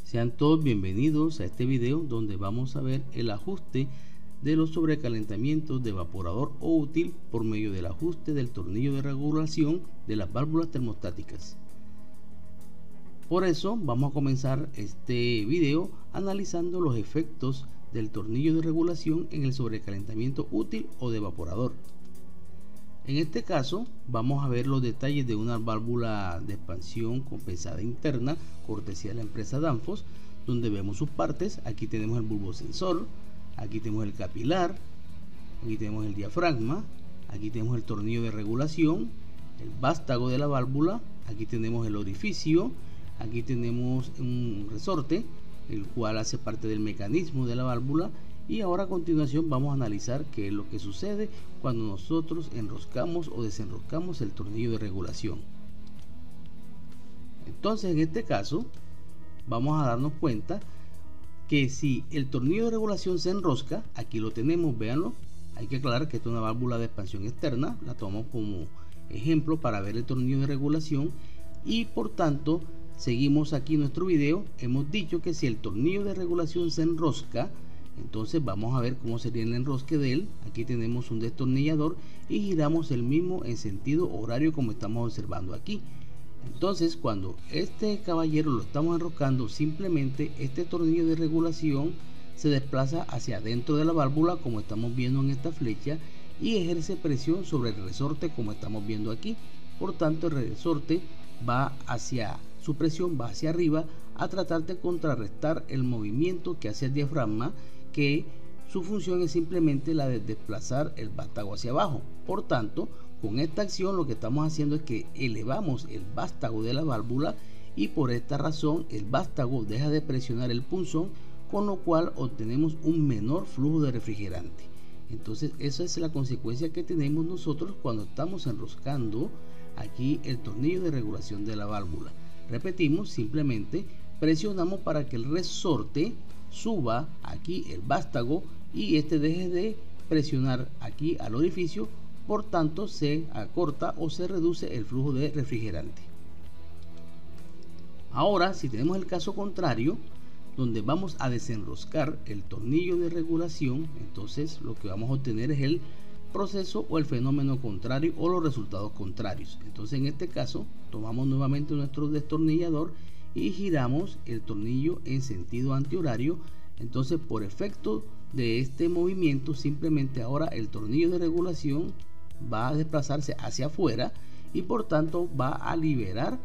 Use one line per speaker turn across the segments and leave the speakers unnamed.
Sean todos bienvenidos a este video donde vamos a ver el ajuste de los sobrecalentamientos de evaporador o útil por medio del ajuste del tornillo de regulación de las válvulas termostáticas. Por eso vamos a comenzar este video analizando los efectos del tornillo de regulación en el sobrecalentamiento útil o de evaporador. En este caso vamos a ver los detalles de una válvula de expansión compensada interna cortesía de la empresa Danfoss, donde vemos sus partes. Aquí tenemos el bulbo sensor, aquí tenemos el capilar, aquí tenemos el diafragma, aquí tenemos el tornillo de regulación, el vástago de la válvula, aquí tenemos el orificio, aquí tenemos un resorte, el cual hace parte del mecanismo de la válvula. Y ahora a continuación vamos a analizar qué es lo que sucede cuando nosotros enroscamos o desenroscamos el tornillo de regulación. Entonces en este caso vamos a darnos cuenta que si el tornillo de regulación se enrosca, aquí lo tenemos, véanlo. Hay que aclarar que esta es una válvula de expansión externa, la tomamos como ejemplo para ver el tornillo de regulación y por tanto seguimos aquí nuestro video. Hemos dicho que si el tornillo de regulación se enrosca, entonces vamos a ver cómo sería el enrosque de él. Aquí tenemos un destornillador y giramos el mismo en sentido horario como estamos observando aquí. Entonces cuando este caballero lo estamos enroscando, simplemente este tornillo de regulación se desplaza hacia adentro de la válvula como estamos viendo en esta flecha y ejerce presión sobre el resorte como estamos viendo aquí. Por tanto el resorte va hacia su presión, va hacia arriba a tratar de contrarrestar el movimiento que hace el diafragma, que su función es simplemente la de desplazar el vástago hacia abajo. Por tanto, con esta acción lo que estamos haciendo es que elevamos el vástago de la válvula y por esta razón el vástago deja de presionar el punzón, con lo cual obtenemos un menor flujo de refrigerante. Entonces esa es la consecuencia que tenemos nosotros cuando estamos enroscando aquí el tornillo de regulación de la válvula. Repetimos, simplemente presionamos para que el resorte suba aquí el vástago y este deje de presionar aquí al orificio. Por tanto se acorta o se reduce el flujo de refrigerante. Ahora si tenemos el caso contrario, donde vamos a desenroscar el tornillo de regulación, entonces lo que vamos a obtener es el proceso o el fenómeno contrario o los resultados contrarios. Entonces en este caso tomamos nuevamente nuestro destornillador y giramos el tornillo en sentido antihorario. Entonces por efecto de este movimiento, simplemente ahora el tornillo de regulación va a desplazarse hacia afuera y por tanto va a liberar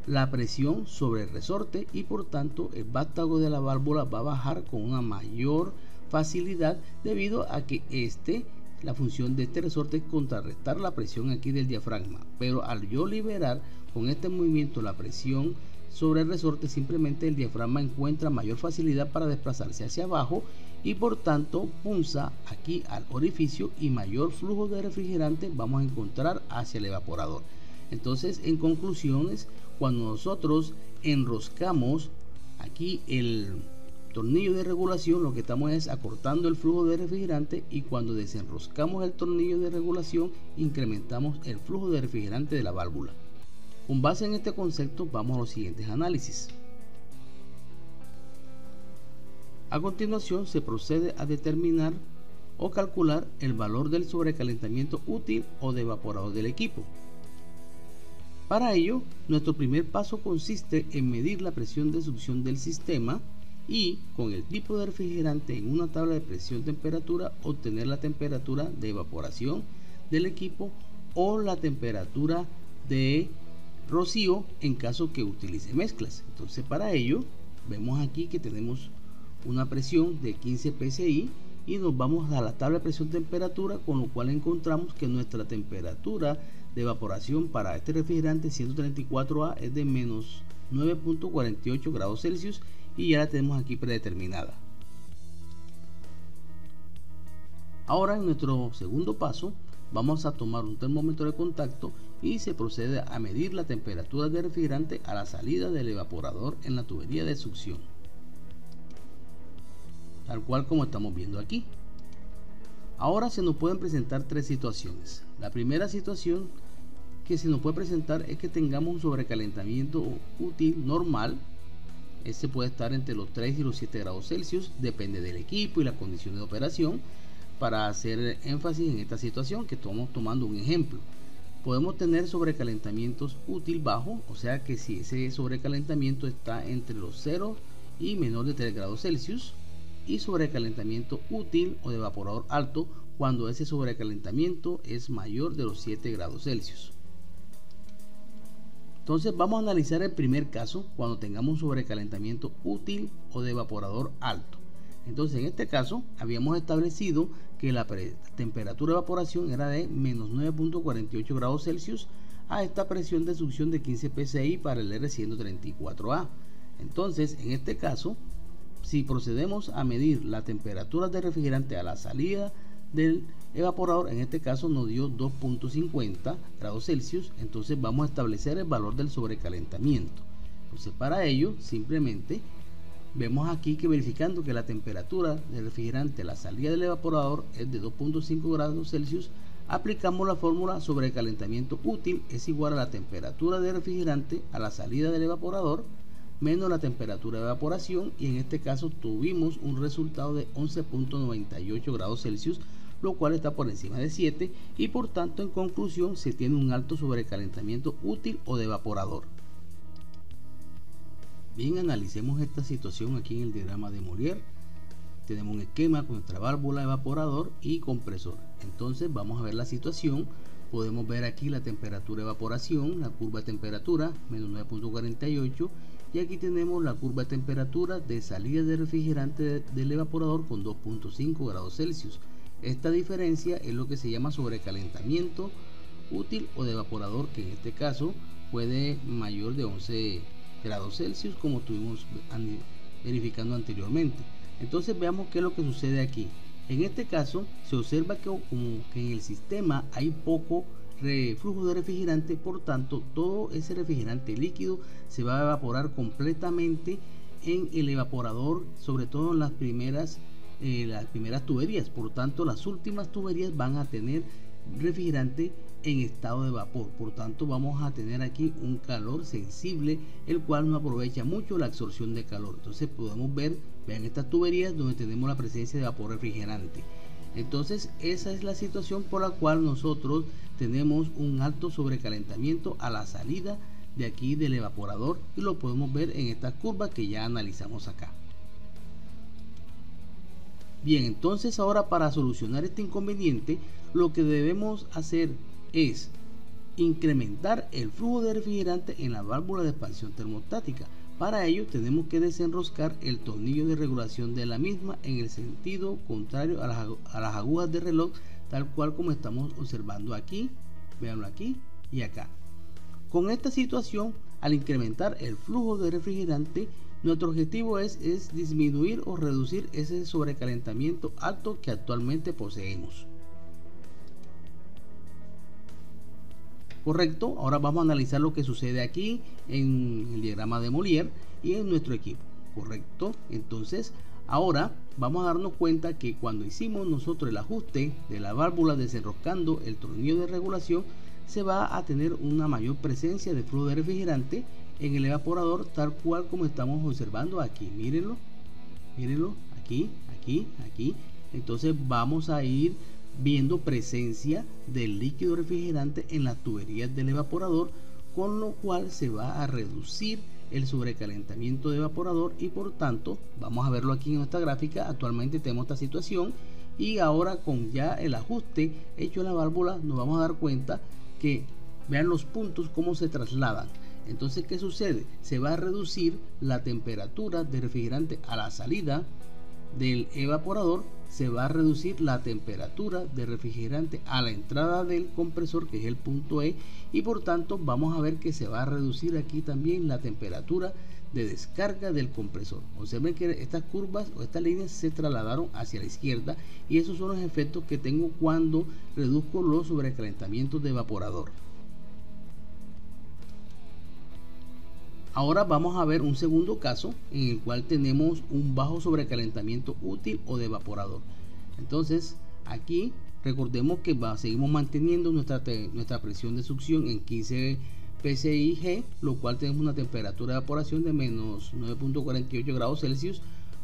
la presión sobre el resorte y por tanto el vástago de la válvula va a bajar con una mayor facilidad, debido a que la función de este resorte es contrarrestar la presión aquí del diafragma. Pero al yo liberar con este movimiento la presión sobre el resorte, simplemente el diafragma encuentra mayor facilidad para desplazarse hacia abajo y por tanto punza aquí al orificio y mayor flujo de refrigerante vamos a encontrar hacia el evaporador. Entonces en conclusiones, cuando nosotros enroscamos aquí el tornillo de regulación, lo que estamos es acortando el flujo de refrigerante, y cuando desenroscamos el tornillo de regulación incrementamos el flujo de refrigerante de la válvula. Con base en este concepto vamos a los siguientes análisis. A continuación se procede a determinar o calcular el valor del sobrecalentamiento útil o de evaporador del equipo. Para ello, nuestro primer paso consiste en medir la presión de succión del sistema y, con el tipo de refrigerante en una tabla de presión-temperatura, obtener la temperatura de evaporación del equipo o la temperatura de rocío en caso que utilice mezclas. Entonces para ello vemos aquí que tenemos una presión de 15 psi y nos vamos a la tabla de presión-temperatura, con lo cual encontramos que nuestra temperatura de evaporación para este refrigerante 134A es de menos 9.48 grados Celsius y ya la tenemos aquí predeterminada. Ahora en nuestro segundo paso vamos a tomar un termómetro de contacto y se procede a medir la temperatura del refrigerante a la salida del evaporador en la tubería de succión, tal cual como estamos viendo aquí. Ahora se nos pueden presentar tres situaciones. La primera situación que se nos puede presentar es que tengamos un sobrecalentamiento útil normal Este puede estar entre los 3 y los 7 grados Celsius, depende del equipo y la condición de operación. Para hacer énfasis en esta situación, que estamos tomando un ejemplo, podemos tener sobrecalentamientos útil bajo, o sea que si ese sobrecalentamiento está entre los 0 y menor de 3 grados Celsius, y sobrecalentamiento útil o de evaporador alto cuando ese sobrecalentamiento es mayor de los 7 grados Celsius. Entonces vamos a analizar el primer caso cuando tengamos un sobrecalentamiento útil o de evaporador alto. Entonces en este caso habíamos establecido que la temperatura de evaporación era de menos 9.48 grados Celsius a esta presión de succión de 15 psi para el R134A. Entonces en este caso, si procedemos a medir la temperatura del refrigerante a la salida del evaporador, en este caso nos dio 2.50 grados Celsius, entonces vamos a establecer el valor del sobrecalentamiento. Entonces para ello simplemente vemos aquí que verificando que la temperatura del refrigerante a la salida del evaporador es de 2.5 grados Celsius, aplicamos la fórmula sobrecalentamiento útil es igual a la temperatura del refrigerante a la salida del evaporador menos la temperatura de evaporación, y en este caso tuvimos un resultado de 11.98 grados Celsius, lo cual está por encima de 7, y por tanto en conclusión se tiene un alto sobrecalentamiento útil o de evaporador. Bien, analicemos esta situación aquí en el diagrama de Molière. Tenemos un esquema con nuestra válvula, evaporador y compresor. Entonces vamos a ver la situación. Podemos ver aquí la temperatura de evaporación, la curva de temperatura, menos 9.48, y aquí tenemos la curva de temperatura de salida del refrigerante del evaporador con 2.5 grados Celsius. Esta diferencia es lo que se llama sobrecalentamiento útil o de evaporador, que en este caso puede mayor de 11 grados Celsius, como estuvimos verificando anteriormente. Entonces veamos qué es lo que sucede aquí. En este caso se observa que como que en el sistema hay poco flujo de refrigerante, por tanto todo ese refrigerante líquido se va a evaporar completamente en el evaporador, sobre todo en las primeras tuberías. Por tanto las últimas tuberías van a tener refrigerante en estado de vapor, por tanto vamos a tener aquí un calor sensible, el cual no aprovecha mucho la absorción de calor. Entonces podemos vean estas tuberías donde tenemos la presencia de vapor refrigerante. Entonces esa es la situación por la cual nosotros tenemos un alto sobrecalentamiento a la salida de aquí del evaporador, y lo podemos ver en esta curva que ya analizamos acá. Bien, entonces ahora para solucionar este inconveniente lo que debemos hacer es incrementar el flujo de refrigerante en la válvula de expansión termostática. Para ello tenemos que desenroscar el tornillo de regulación de la misma en el sentido contrario a las agujas de reloj, tal cual como estamos observando aquí. Véanlo aquí y acá. Con esta situación, al incrementar el flujo de refrigerante, nuestro objetivo es disminuir o reducir ese sobrecalentamiento alto que actualmente poseemos. Correcto, ahora vamos a analizar lo que sucede aquí en el diagrama de Molière y en nuestro equipo. Correcto, entonces ahora vamos a darnos cuenta que cuando hicimos nosotros el ajuste de la válvula desenroscando el tornillo de regulación, se va a tener una mayor presencia de flujo de refrigerante en el evaporador, tal cual como estamos observando aquí. Mírenlo, mírenlo, aquí, aquí, aquí. Entonces vamos a ir viendo presencia del líquido refrigerante en las tuberías del evaporador, con lo cual se va a reducir el sobrecalentamiento de evaporador, y por tanto vamos a verlo aquí en esta gráfica. Actualmente tenemos esta situación, y ahora con ya el ajuste hecho en la válvula nos vamos a dar cuenta que vean los puntos cómo se trasladan. Entonces, ¿qué sucede? Se va a reducir la temperatura de refrigerante a la salida del evaporador, se va a reducir la temperatura de refrigerante a la entrada del compresor, que es el punto E, y por tanto vamos a ver que se va a reducir aquí también la temperatura de descarga del compresor. Observen que estas curvas o estas líneas se trasladaron hacia la izquierda, y esos son los efectos que tengo cuando reduzco los sobrecalentamientos de evaporador. Ahora vamos a ver un segundo caso en el cual tenemos un bajo sobrecalentamiento útil o de evaporador. Entonces aquí recordemos que seguimos manteniendo nuestra presión de succión en 15 PCI-G, lo cual tenemos una temperatura de evaporación de menos 9.48 grados Celsius,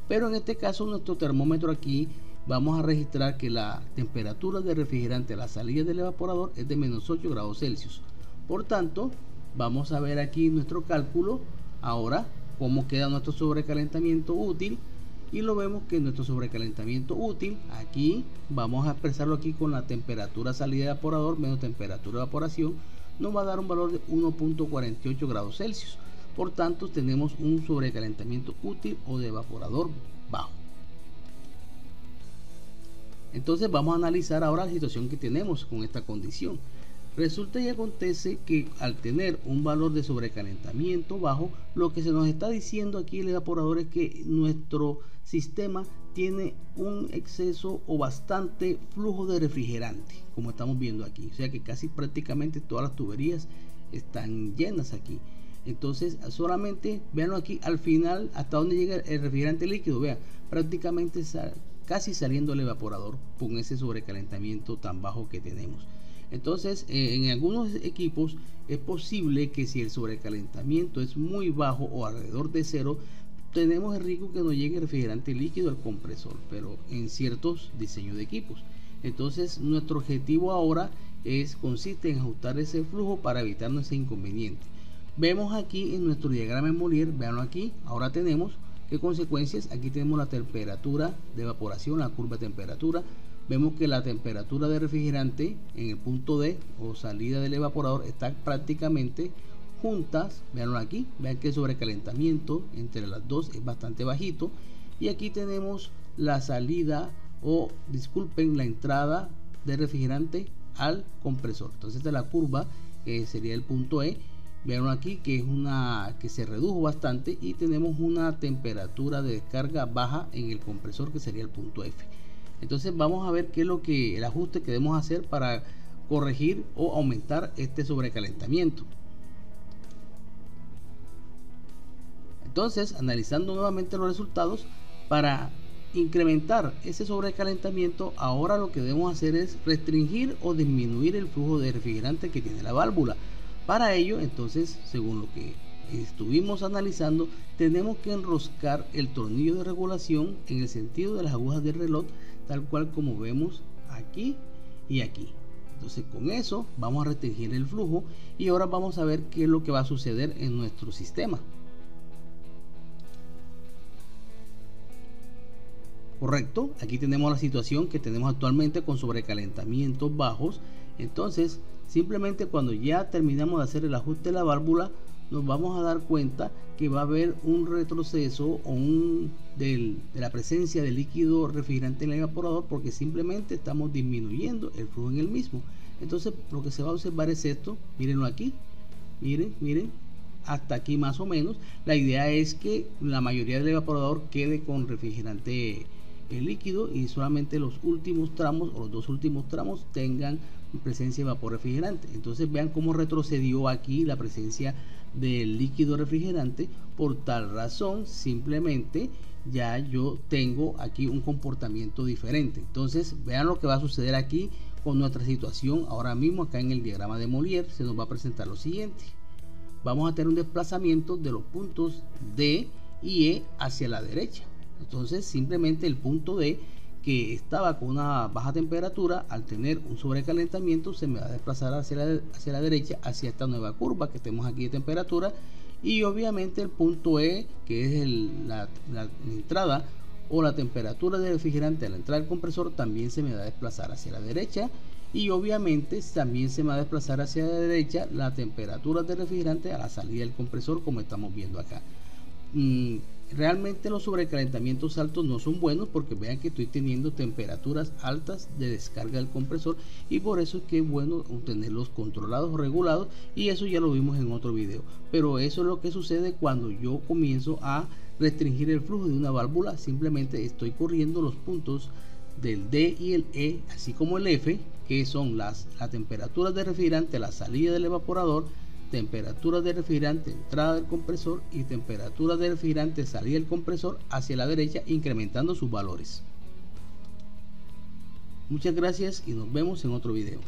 pero en este caso nuestro termómetro aquí vamos a registrar que la temperatura del refrigerante a la salida del evaporador es de menos 8 grados Celsius. Por tanto, vamos a ver aquí nuestro cálculo ahora cómo queda nuestro sobrecalentamiento útil, y lo vemos que nuestro sobrecalentamiento útil aquí vamos a expresarlo aquí con la temperatura salida de evaporador menos temperatura de evaporación, nos va a dar un valor de 1.48 grados Celsius. Por tanto, tenemos un sobrecalentamiento útil o de evaporador bajo. Entonces vamos a analizar ahora la situación que tenemos con esta condición. Resulta y acontece que al tener un valor de sobrecalentamiento bajo, lo que se nos está diciendo aquí el evaporador es que nuestro sistema tiene un exceso o bastante flujo de refrigerante, como estamos viendo aquí. O sea que casi prácticamente todas las tuberías están llenas aquí. Entonces solamente veanlo aquí al final hasta donde llega el refrigerante líquido. Vean, prácticamente casi saliendo el evaporador con ese sobrecalentamiento tan bajo que tenemos. Entonces en algunos equipos es posible que si el sobrecalentamiento es muy bajo o alrededor de cero, tenemos el riesgo que no llegue refrigerante líquido al compresor, pero en ciertos diseños de equipos. Entonces nuestro objetivo ahora consiste en ajustar ese flujo para evitarnos ese inconveniente. Vemos aquí en nuestro diagrama de Mollier, veanlo aquí, ahora tenemos qué consecuencias. Aquí tenemos la temperatura de evaporación, la curva de temperatura. Vemos que la temperatura de refrigerante en el punto D o salida del evaporador está prácticamente juntas. Veanlo aquí, vean que el sobrecalentamiento entre las dos es bastante bajito. Y aquí tenemos la salida o disculpen, la entrada de refrigerante al compresor. Entonces esta es la curva que sería el punto E. Vean aquí que es una que se redujo bastante y tenemos una temperatura de descarga baja en el compresor que sería el punto F. Entonces vamos a ver qué es lo que el ajuste que debemos hacer para corregir o aumentar este sobrecalentamiento. Entonces, analizando nuevamente los resultados, para incrementar ese sobrecalentamiento, ahora lo que debemos hacer es restringir o disminuir el flujo de refrigerante que tiene la válvula. Para ello, entonces, según lo que estuvimos analizando, tenemos que enroscar el tornillo de regulación en el sentido de las agujas del reloj, tal cual como vemos aquí y aquí. Entonces con eso vamos a restringir el flujo y ahora vamos a ver qué es lo que va a suceder en nuestro sistema. Correcto, aquí tenemos la situación que tenemos actualmente con sobrecalentamientos bajos. Entonces simplemente cuando ya terminamos de hacer el ajuste de la válvula, nos vamos a dar cuenta que va a haber un retroceso o de la presencia de líquido refrigerante en el evaporador, porque simplemente estamos disminuyendo el flujo en el mismo. Entonces lo que se va a observar es esto, mírenlo aquí, miren, hasta aquí más o menos. La idea es que la mayoría del evaporador quede con refrigerante líquido y solamente los últimos tramos o los dos últimos tramos tengan presencia de vapor refrigerante. Entonces vean cómo retrocedió aquí la presencia del líquido refrigerante. Por tal razón simplemente ya yo tengo aquí un comportamiento diferente. Entonces vean lo que va a suceder aquí con nuestra situación. Ahora mismo acá en el diagrama de Mollier se nos va a presentar lo siguiente. Vamos a tener un desplazamiento de los puntos D y E hacia la derecha. Entonces simplemente el punto D, que estaba con una baja temperatura, al tener un sobrecalentamiento se me va a desplazar hacia la derecha, hacia esta nueva curva que tenemos aquí de temperatura. Y obviamente el punto E, que es la entrada o la temperatura del refrigerante a la entrada del compresor, también se me va a desplazar hacia la derecha. Y obviamente también se me va a desplazar hacia la derecha la temperatura del refrigerante a la salida del compresor, como estamos viendo acá. Realmente los sobrecalentamientos altos no son buenos, porque vean que estoy teniendo temperaturas altas de descarga del compresor, y por eso es que es bueno tenerlos controlados o regulados, y eso ya lo vimos en otro video. Pero eso es lo que sucede cuando yo comienzo a restringir el flujo de una válvula. Simplemente estoy corriendo los puntos del D y el E, así como el F, que son las temperaturas de refrigerante a la salida del evaporador, temperatura de refrigerante entrada del compresor y temperatura de refrigerante salida del compresor hacia la derecha, incrementando sus valores. Muchas gracias y nos vemos en otro video.